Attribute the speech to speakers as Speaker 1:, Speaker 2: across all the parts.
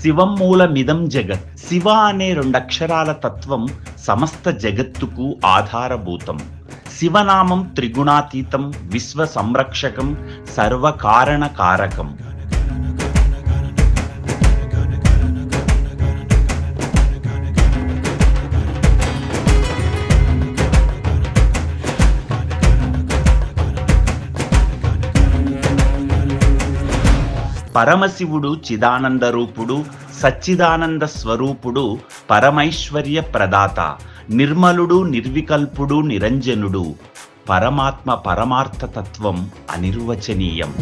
Speaker 1: శివం మూలమిదం జగత్. శివ అనే రెండక్షరాల తత్వం సమస్త జగత్తుకు ఆధారభూతం. శివనామం త్రిగుణాతీతం, విశ్వ సంరక్షకం, సర్వకారణ కారకం. పరమశివుడు చిదానంద రూపుడు, సచ్చిదానంద స్వరూపుడు, పరమైశ్వర్య ప్రదాత, నిర్మలుడు, నిర్వికల్పుడు, నిరంజనుడు. పరమాత్మ పరమార్థతత్వం అనిర్వచనీయం.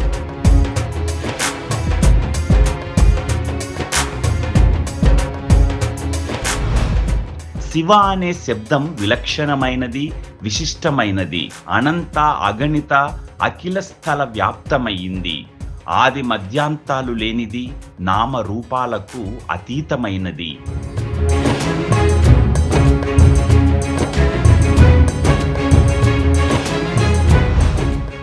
Speaker 1: శివ అనే శబ్దం విలక్షణమైనది, విశిష్టమైనది, అనంత, అగణిత, అఖిల స్థల వ్యాప్తమయ్యింది. ఆది మధ్యాంతాలు లేనిది, నామరూపాలకు అతీతమైనది.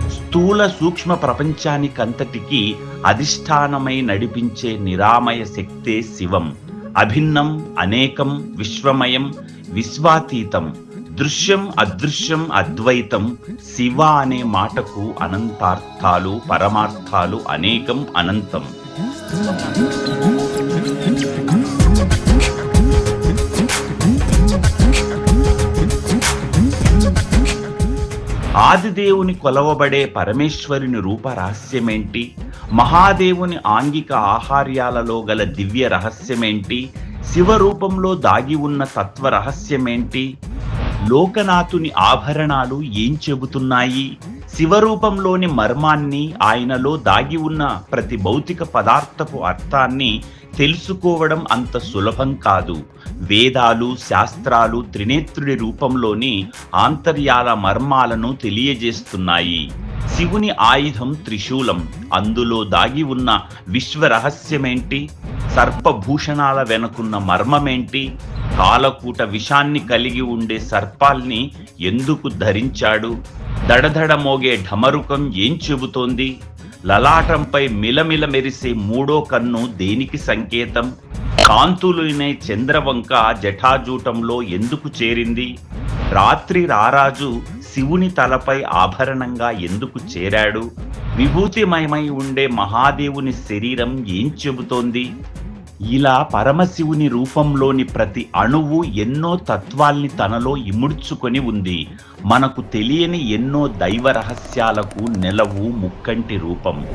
Speaker 1: స్థూల సూక్ష్మ ప్రపంచానికంతటికీ అధిష్టానమై నడిపించే నిరామయ శక్తే శివం. అభిన్నం, అనేకం, విశ్వమయం, విశ్వాతీతం, దృశ్యం, అదృశ్యం, అద్వైతం. శివ అనే మాటకు అనంతార్థాలు, పరమార్థాలు అనేకం, అనంతం. ఆదిదేవుని కొలవబడే పరమేశ్వరుని రూప రహస్యమేంటి? మహాదేవుని ఆంగిక ఆహార్యాలలో గల దివ్య రహస్యమేంటి? శివరూపంలో దాగి ఉన్న తత్వ రహస్యమేంటి? లోకనాథుని ఆభరణాలు ఏం చెబుతున్నాయి? శివరూపంలోని మర్మాన్ని, ఆయనలో దాగి ఉన్న ప్రతి భౌతిక పదార్థపు అర్థాన్ని తెలుసుకోవడం అంత సులభం కాదు. వేదాలు, శాస్త్రాలు త్రినేత్రుడి రూపంలోని ఆంతర్యాల మర్మాలను తెలియజేస్తున్నాయి. శివుని ఆయుధం త్రిశూలం. అందులో దాగి ఉన్న విశ్వ రహస్యమేంటి? సర్పభూషణాల వెనుకున్న మర్మమేంటి? కాలకూట విషాన్ని కలిగి ఉండే సర్పాల్ని ఎందుకు ధరించాడు? దడదడ మోగే ఢమరుకం ఏం చెబుతోంది? లలాటంపై మిలమిల మెరిసే మూడో కన్ను దేనికి సంకేతం? కాంతులునే చంద్రవంక జటాజూటంలో ఎందుకు చేరింది? రాత్రి రారాజు శివుని తలపై ఆభరణంగా ఎందుకు చేరాడు? విభూతిమయమై ఉండే మహాదేవుని శరీరం ఏం చెబుతోంది? ఇలా పరమశివుని రూపంలోని ప్రతి అణువు ఎన్నో తత్వాల్ని తనలో ఇముడ్చుకొని ఉంది. మనకు తెలియని ఎన్నో దైవ రహస్యాలకు నెలవు ముక్కంటి రూపం.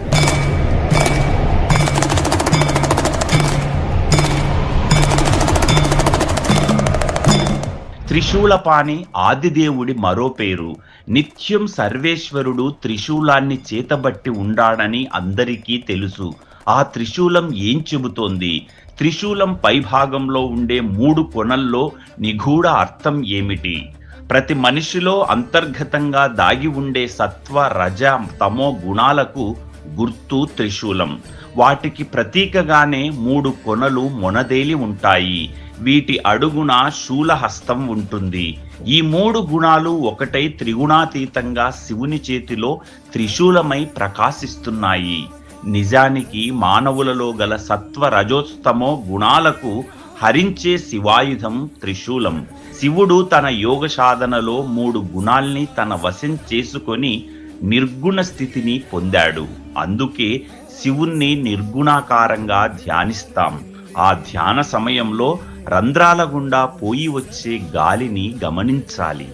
Speaker 1: త్రిశూలపాణి ఆదిదేవుడి మరో పేరు. నిత్యం సర్వేశ్వరుడు త్రిశూలాన్ని చేతబట్టి ఉండాడని అందరికీ తెలుసు. ఆ త్రిశూలం ఏం చెబుతోంది? త్రిశూలం పైభాగంలో ఉండే మూడు కొనల్లో నిగూఢ అర్థం ఏమిటి? ప్రతి మనిషిలో అంతర్గతంగా దాగి ఉండే సత్వ, రజ, తమో గుణాలకు గుర్తు త్రిశూలం. వాటికి ప్రతీకగానే మూడు కొనలు మొనదేలి ఉంటాయి. వీటి అడుగున శూలహస్తం ఉంటుంది. ఈ మూడు గుణాలు ఒకటై త్రిగుణాతీతంగా శివుని చేతిలో త్రిశూలమై ప్రకాశిస్తున్నాయి. నిజానికి మానవులలో గల సత్వ, రజోస్తమో గుణాలకు హరించే శివాయుధం త్రిశూలం. శివుడు తన యోగ సాధనలో మూడు గుణాల్ని తన వశం చేసుకొని నిర్గుణ స్థితిని పొందాడు. అందుకే శివుణ్ణి నిర్గుణాకారంగా ధ్యానిస్తాం. ఆ ధ్యాన సమయంలో రంధ్రాల గుండా పోయి వచ్చే గాలిని గమనించాలి.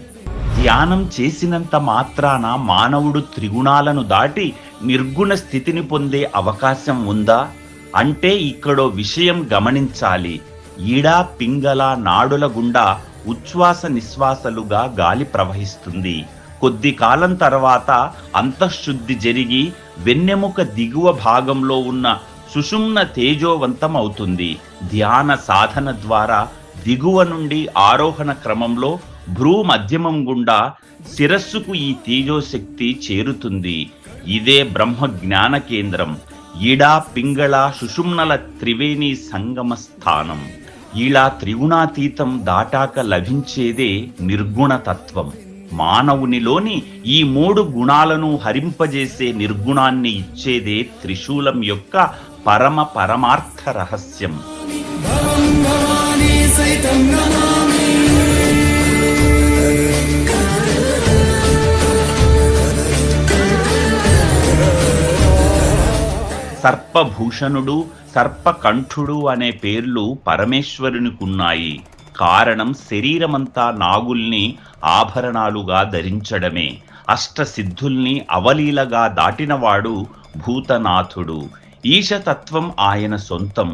Speaker 1: ధ్యానం చేసినంత మాత్రాన మానవుడు త్రిగుణాలను దాటి నిర్గుణ స్థితిని పొందే అవకాశం ఉందా అంటే ఇక్కడో విషయం గమనించాలి. ఈడ, పింగళ నాడుల గుండా ఉచ్ఛ్వాస నిశ్వాసలుగా గాలి ప్రవహిస్తుంది. కొద్ది కాలం తర్వాత అంతఃశుద్ధి జరిగి వెన్నెముక దిగువ భాగంలో ఉన్న సుషుమ్న తేజోవంతం అవుతుంది. ధ్యాన సాధన ద్వారా దిగువ నుండి ఆరోహణ క్రమంలో భ్రూ మధ్యమం గుండా శిరస్సుకు ఈ తేజోశక్తి చేరుతుంది. ఇదే బ్రహ్మ జ్ఞాన కేంద్రం. ఈడా, పింగళ, సుషుమ్నల త్రివేణి సంగమ స్థానం. ఇలా త్రిగుణాతీతం దాటాక లభించేదే నిర్గుణతత్వం. మానవునిలోని ఈ మూడు గుణాలను హరింపజేసే నిర్గుణాన్ని ఇచ్చేదే త్రిశూలం యొక్క పరమార్థ రహస్యం. సర్పభూషణుడు, సర్పకంఠుడు అనే పేర్లు పరమేశ్వరునికున్నాయి. కారణం శరీరమంతా నాగుల్ని ఆభరణాలుగా ధరించడమే. అష్టసిద్ధుల్ని అవలీలగా దాటినవాడు భూతనాథుడు. ఈశతత్వం ఆయన సొంతం.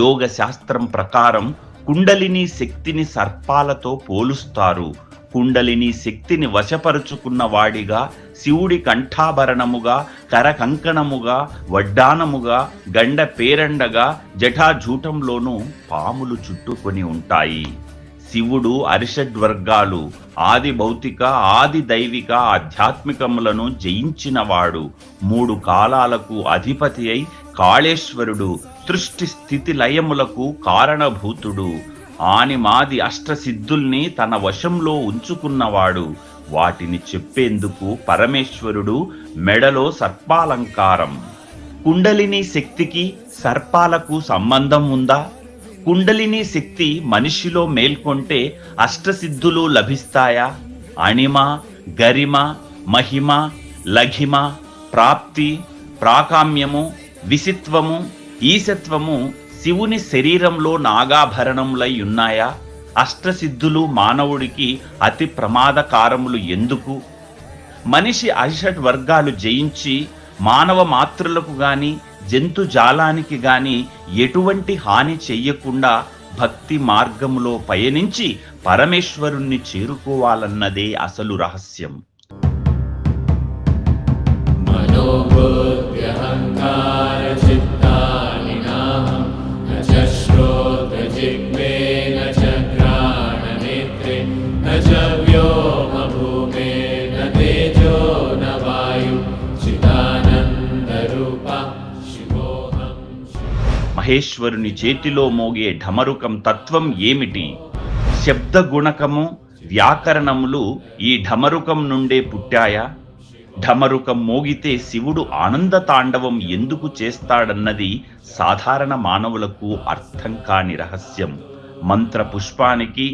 Speaker 1: యోగ శాస్త్రం ప్రకారం కుండలిని శక్తిని సర్పాలతో పోలుస్తారు. కుండలిని శక్తిని వశపరుచుకున్న వాడిగా శివుడి కంఠాభరణముగా, కరకంకణముగా, వడ్డానముగా, గండ పేరండగా, జటాజూటంలోనూ పాములు చుట్టుకొని ఉంటాయి. శివుడు అరిషడ్వర్గాలు, ఆది భౌతిక, ఆది దైవిక, ఆధ్యాత్మికములను జయించినవాడు. 3 కాలాలకు అధిపతి అయి కాళేశ్వరుడు. సృష్టి స్థితి లయములకు కారణభూతుడు. ఆనిమాది అష్టసిద్ధుల్ని తన వశంలో ఉంచుకున్నవాడు. వాటిని చెప్పేందుకు పరమేశ్వరుడు మెడలో సర్పాలంకారం. కుండలిని శక్తికి సర్పాలకు సంబంధం ఉందా? కుండలిని శక్తి మనిషిలో మేల్కొంటే అష్టసిద్ధులు లభిస్తాయా? అణిమ, గరిమ, మహిమ, లఘిమ, ప్రాప్తి, ప్రాకామ్యము, విసిత్వము, ఈశత్వము శివుని శరీరంలో నాగాభరణములై ఉన్నాయా? అష్టసిద్ధులు మానవుడికి అతి ప్రమాదకారములు ఎందుకు? మనిషి అరిషడ్ వర్గాలు జయించి మానవ మాతృలకు గాని జంతుజాలానికి గాని ఎటువంటి హాని చెయ్యకుండా భక్తి మార్గములో పయనించి పరమేశ్వరుణ్ణి చేరుకోవాలన్నదే అసలు రహస్యం. మహేశ్వరుని చేతిలో మోగే ఢమరుకం తత్వం ఏమిటి? శబ్ద గుణకము, వ్యాకరణములు ఈ ఢమరుకం నుండే పుట్టాయా? ఢమరుకం మోగితే శివుడు ఆనంద తాండవం ఎందుకు చేస్తాడన్నది సాధారణ మానవులకు అర్థం కాని రహస్యం. మంత్ర పుష్పానికి,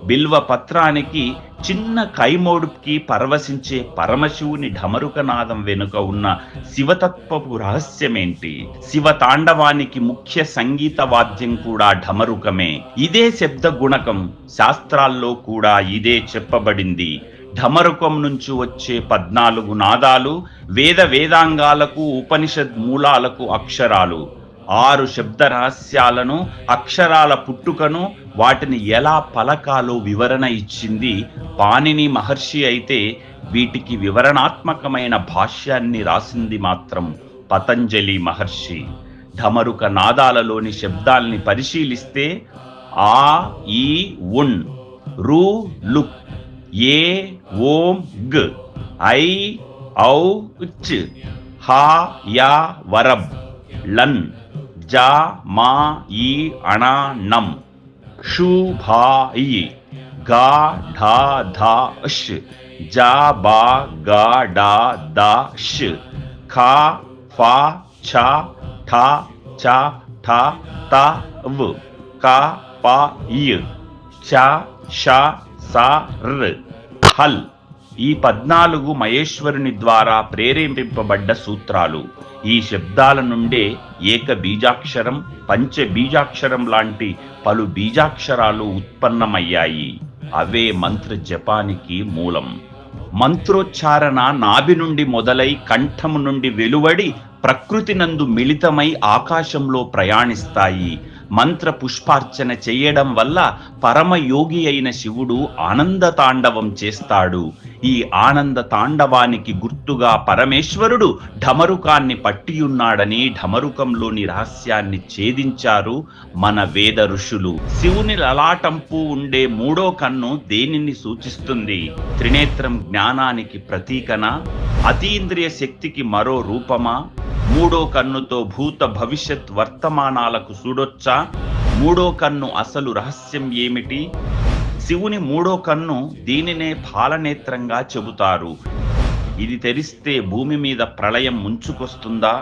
Speaker 1: బిల్వ పత్రానికి, చిన్న కైమోడుకి పరవశించే పరమశివుని ఢమరుకనాదం వెనుక ఉన్న శివతత్వపు రహస్యమేంటి? శివ తాండవానికి ముఖ్య సంగీత వాద్యం కూడా ఢమరుకమే. ఇదే శబ్ద గుణకం. శాస్త్రాల్లో కూడా ఇదే చెప్పబడింది. ఢమరుకం నుంచి వచ్చే 14 నాదాలు వేదాంగాలకు, ఉపనిషద్ మూలాలకు అక్షరాలు. 6 శబ్ద రహస్యాలను, అక్షరాల పుట్టుకను, వాటిని ఎలా పలకాలో వివరణ ఇచ్చింది పాణిని మహర్షి అయితే, వీటికి వివరణాత్మకమైన భాష్యాన్ని రాసింది మాత్రం పతంజలి మహర్షి. ఢమరుక నాదాలలోని శబ్దాల్ని పరిశీలిస్తే ఆ, ఈ, ఉన్, రు, లుక్, ఏ, ఓం, గ్, ఐ, ఔ, ఉచ్, హా, యా, వరబ్, లన్, జా, మా, ఈ, అణ, నం, షు, భా, ఇ, గా, ఢా, ధా, ష్, జా, బా, గా, డా, దా, ష్, ఖా, ఫా, ఛ, ఠా, చ, ఠ, త, వ్, క, ప, ఇ, చ, ష, స, ర్, హల్. ఈ 14 మహేశ్వరుని ద్వారా ప్రేరేపింపబడ్డ సూత్రాలు. ఈ శబ్దాల నుండే ఏక బీజాక్షరం, పంచ బీజాక్షరం లాంటి పలు బీజాక్షరాలు ఉత్పన్నమయ్యాయి. అవే మంత్ర జపానికి మూలం. మంత్రోచ్చారణ నాభి నుండి మొదలై కంఠము నుండి వెలువడి ప్రకృతి నందు మిళితమై ఆకాశంలో ప్రయాణిస్తాయి. మంత్ర పుష్పార్చన చేయడం వల్ల పరమయోగి అయిన శివుడు ఆనంద తాండవం చేస్తాడు. ఈ ఆనంద తాండవానికి గుర్తుగా పరమేశ్వరుడు ఢమరుకాన్ని పట్టియున్నాడని ఢమరుకంలోని రహస్యాన్ని ఛేదించారు మన వేద ఋషులు. శివుని లలాటంపు ఉండే 3వ కన్ను దేనిని సూచిస్తుంది? త్రినేత్రం జ్ఞానానికి ప్రతీకనా? అతీంద్రియ శక్తికి మరో రూపమా? 3వ కన్నుతో భూత భవిష్యత్ వర్తమానాలకు చూడొచ్చా? 3వ కన్ను అసలు రహస్యం ఏమిటి? శివుని 3వ కన్ను దీనినే పాలనేత్రంగా చెబుతారు. ఇది తెరిస్తే భూమి మీద ప్రళయం ముంచుకొస్తుందా?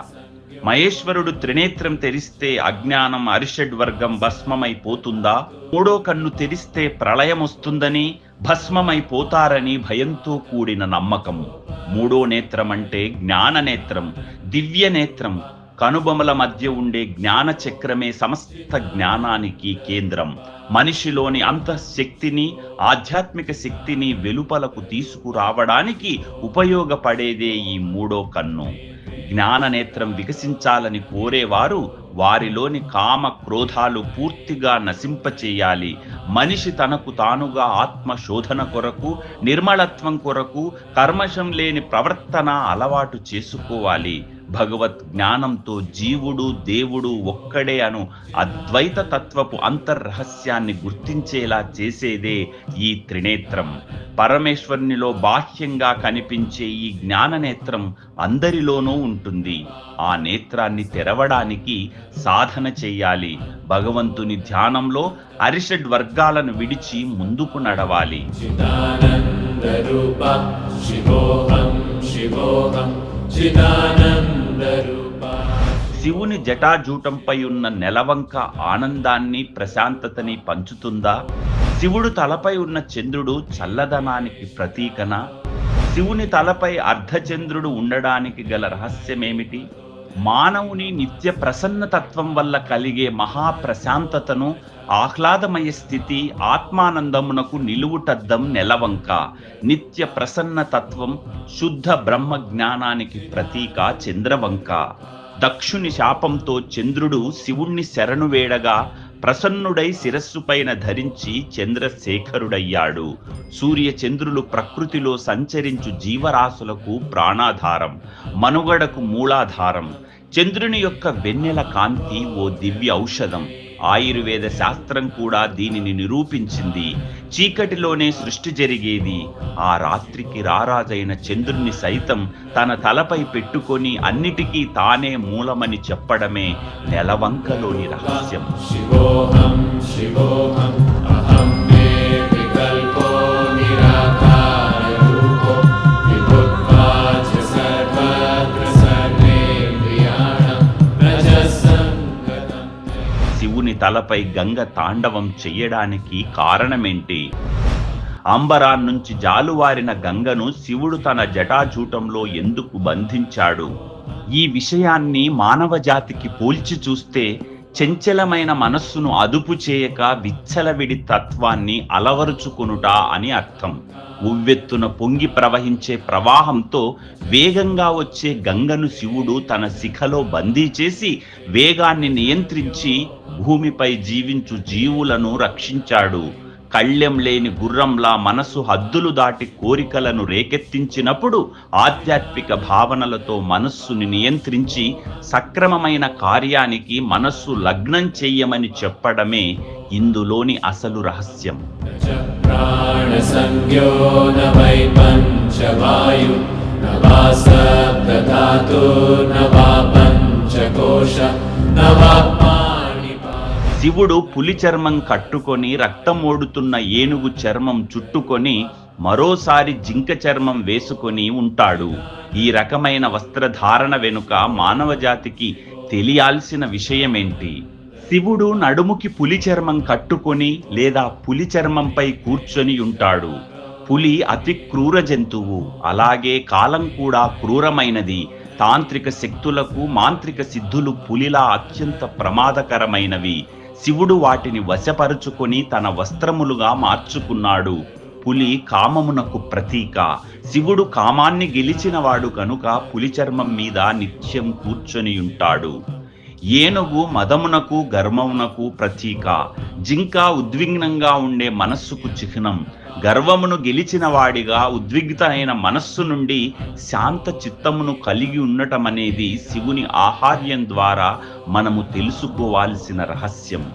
Speaker 1: మహేశ్వరుడు త్రినేత్రం తెరిస్తే అజ్ఞానం అరిషడ్వర్గం భస్మమైపోతుందా? మూడో కన్ను తెరిస్తే ప్రళయం వస్తుందని, భస్మమైపోతారని భయంతో కూడిన నమ్మకము. మూడో నేత్రం అంటే జ్ఞాన నేత్రం, దివ్య నేత్రం. కనుబొమల మధ్య ఉండే జ్ఞాన చక్రమే సమస్త జ్ఞానానికి కేంద్రం. మనిషిలోని అంతఃశక్తిని, ఆధ్యాత్మిక శక్తిని వెలుపలకు తీసుకురావడానికి ఉపయోగపడేదే ఈ మూడో కన్ను. జ్ఞాన నేత్రం వికసించాలని కోరేవారు వారిలోని కామ క్రోధాలు పూర్తిగా నశింపచేయాలి. మనిషి తనకు తానుగా ఆత్మ శోధన కొరకు, నిర్మలత్వం కొరకు కర్మశం లేని ప్రవర్తన అలవాటు చేసుకోవాలి. భగవత్ జ్ఞానంతో జీవుడు దేవుడు ఒక్కడే అను అద్వైత తత్వపు అంతర్రహస్యాన్ని గుర్తించేలా చేసేదే ఈ త్రినేత్రం. పరమేశ్వరునిలో బాహ్యంగా కనిపించే ఈ జ్ఞాననేత్రం అందరిలోనూ ఉంటుంది. ఆ నేత్రాన్ని తెరవడానికి సాధన చేయాలి. భగవంతుని ధ్యానంలో అరిషడ్ వర్గాలను విడిచి ముందుకు నడవాలి. శివుని జటాజూటంపై ఉన్న నెలవంక ఆనందాన్ని, ప్రశాంతతని పంచుతుందా? శివుడు తలపై ఉన్న చంద్రుడు చల్లదనానికి ప్రతీకనా? శివుని తలపై అర్ధచంద్రుడు ఉండడానికి గల రహస్యమేమిటి? మానవుని నిత్య ప్రసన్నతత్వం వల్ల కలిగే మహాప్రశాంతతను, ఆహ్లాదమయ స్థితి, ఆత్మానందమునకు నిలువుటద్దం నెలవంక. నిత్య ప్రసన్నతత్వం, శుద్ధ బ్రహ్మ జ్ఞానానికి ప్రతీక చంద్రవంక. దక్షుని శాపంతో చంద్రుడు శివుణ్ణి శరణు వేడగా ప్రసన్నుడై శిరస్సు పైన ధరించి చంద్రశేఖరుడయ్యాడు. సూర్య చంద్రులు ప్రకృతిలో సంచరించు జీవరాశులకు ప్రాణాధారం, మనుగడకు మూలాధారం. చంద్రుని యొక్క వెన్నెల కాంతి ఓ దివ్య ఔషధం. ఆయుర్వేద శాస్త్రం కూడా దీనిని నిరూపించింది. చీకటిలోనే సృష్టి జరిగేది. ఆ రాత్రికి రారాజైన చంద్రుణ్ణి సైతం తన తలపై పెట్టుకొని అన్నిటికీ తానే మూలమని చెప్పడమే నెలవంకలోని రహస్యం. శివోహం శివోహం అహం మే వికల్పో నిరాకార రూపో విభుత్వాచ సర్వత్ర సర్వేంద్రియాణం రజస్సంగతం. శివుని తలపై గంగ తాండవం చెయ్యడానికి కారణమేంటి? అంబరాన్నుంచి జాలువారిన గంగను శివుడు తన జటాజూటంలో ఎందుకు బంధించాడు? ఈ విషయాన్ని మానవ జాతికి పోల్చి చూస్తే చంచలమైన మనస్సును అదుపు చేయక విచ్చలవిడి తత్వాన్ని అలవరుచుకొనుట అని అర్థం. ఉవ్వెత్తున పొంగి ప్రవహించే ప్రవాహంతో వేగంగా వచ్చే గంగను శివుడు తన శిఖలో బందీ చేసి వేగాన్ని నియంత్రించి భూమిపై జీవించు జీవులను రక్షించాడు. కళ్ళెం లేని గుర్రంలా మనసు హద్దులు దాటి కోరికలను రేకెత్తించినప్పుడు ఆధ్యాత్మిక భావనలతో మనస్సుని నియంత్రించి సక్రమమైన కార్యానికి మనస్సు లగ్నం చెయ్యమని చెప్పడమే ఇందులోని అసలు రహస్యం. శివుడు పులి చర్మం కట్టుకొని రక్తం ఓడుతున్న ఏనుగు చర్మం చుట్టుకొని మరోసారి జింక చర్మం వేసుకొని ఉంటాడు. ఈ రకమైన వస్త్రధారణ వెనుక మానవ జాతికి తెలియాల్సిన విషయమేంటి? శివుడు నడుముకి పులి చర్మం కట్టుకొని లేదా పులి చర్మంపై కూర్చొని ఉంటాడు. పులి అతి క్రూర జంతువు. అలాగే కాలం కూడా క్రూరమైనది. తాంత్రిక శక్తులకు మాంత్రిక సిద్ధులు పులిలా అత్యంత ప్రమాదకరమైనవి. శివుడు వాటిని వశపరుచుకొని తన వస్త్రములుగా మార్చుకున్నాడు. పులి కామమునకు ప్రతీక. శివుడు కామాన్ని గెలిచినవాడు కనుక పులి చర్మం మీద నిత్యం కూర్చొని ఉంటాడు. ఏనుగు మదమునకు గర్వమునకు ప్రతీక. జింక ఉద్విగ్నంగా ఉండే మనస్సుకు చిహ్నం. గర్వమును గెలిచిన వాడిగా ఉద్విగ్నమైన మనస్సు నుండి శాంత చిత్తమును కలిగి ఉండటమనేది శివుని ఆహార్యం ద్వారా మనము తెలుసుకోవాల్సిన రహస్యం.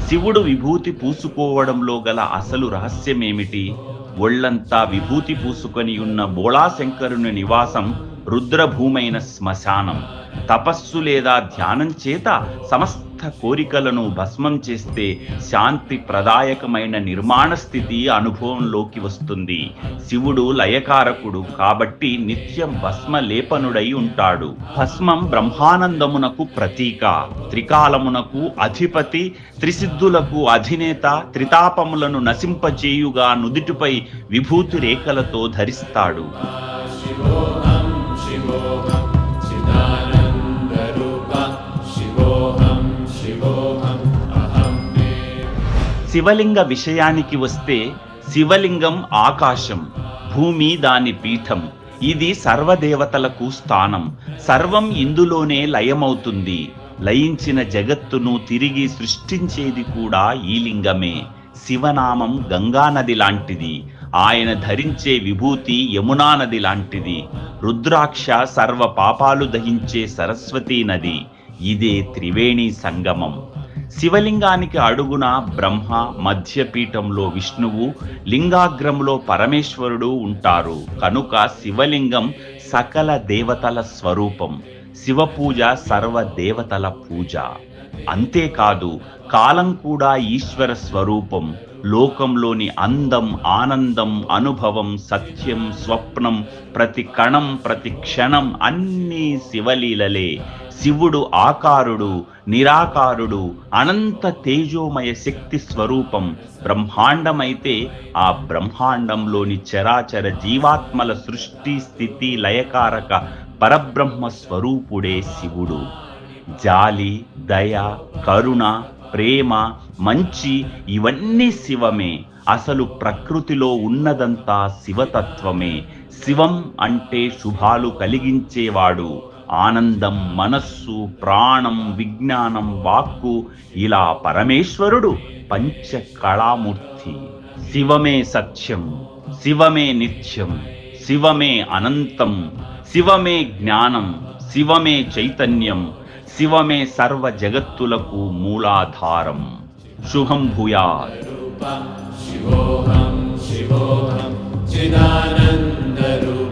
Speaker 1: శివుడు విభూతి పూసుకోవడంలో గల అసలు రహస్యమేమిటి? ఒళ్లంతా విభూతి పూసుకొని ఉన్న బోళాశంకరుని నివాసం రుద్రభూమైన శ్మశానం. తపస్సు లేదా ధ్యానం చేత సమస్త కోరికలను భస్మం చేస్తే శాంతి ప్రదాయకమైన నిర్మాణ స్థితి అనుభవంలోకి వస్తుంది. శివుడు లయకారకుడు కాబట్టి నిత్యం భస్మ లేపనుడై ఉంటాడు. భస్మం బ్రహ్మానందమునకు ప్రతీక, త్రికాలమునకు అధిపతి, త్రిసిద్ధులకు అధినేత, త్రితాపములను నశింపచేయుగా నుదిటిపై విభూతి రేఖలతో ధరిస్తాడు. శివలింగ విషయానికి వస్తే శివలింగం ఆకాశం, భూమి దాని పీఠం. ఇది సర్వదేవతలకు స్థానం. సర్వం ఇందులోనే లయమవుతుంది. లయించిన జగత్తును తిరిగి సృష్టించేది కూడా ఈ లింగమే. శివనామం గంగానది లాంటిది. ఆయన ధరించే విభూతి యమునా నది లాంటిది. రుద్రాక్ష సర్వ పాపాలు దహించే సరస్వతీ నది. ఇదే త్రివేణి సంగమం. శివలింగానికి అడుగున బ్రహ్మ, మధ్యపీఠంలో విష్ణువు, లింగాగ్రంలో పరమేశ్వరుడు ఉంటారు. కనుక శివలింగం సకల దేవతల స్వరూపం. శివపూజ సర్వదేవతల పూజ. అంతేకాదు కాలం కూడా ఈశ్వర స్వరూపం. లోకంలోని అందం, ఆనందం, అనుభవం, సత్యం, స్వప్నం, ప్రతి కణం, ప్రతి క్షణం అన్నీ శివలీలలే. శివుడు ఆకారుడు, నిరాకారుడు, అనంత తేజోమయ శక్తి స్వరూపం. బ్రహ్మాండమైతే ఆ బ్రహ్మాండంలోని చరాచర జీవాత్మల సృష్టి, స్థితి, లయకారక పరబ్రహ్మ స్వరూపుడే శివుడు. జాలి, దయ, కరుణ, ప్రేమ, మంచి ఇవన్నీ శివమే. అసలు ప్రకృతిలో ఉన్నదంతా శివతత్వమే. శివం అంటే శుభాలు కలిగించేవాడు. ఆనందం, మనస్సు, ప్రాణం, విజ్ఞానం, వాక్కు, ఇలా పరమేశ్వరుడు పంచకళామూర్తి. శివమే సత్యం, శివమే నిత్యం, శివమే అనంతం, శివమే జ్ఞానం, శివమే చైతన్యం, శివమే సర్వ జగత్తులకు మూలాధారం. శుభం భూయాత్.
Speaker 2: శివోహం శివోహం చిదానంద రూప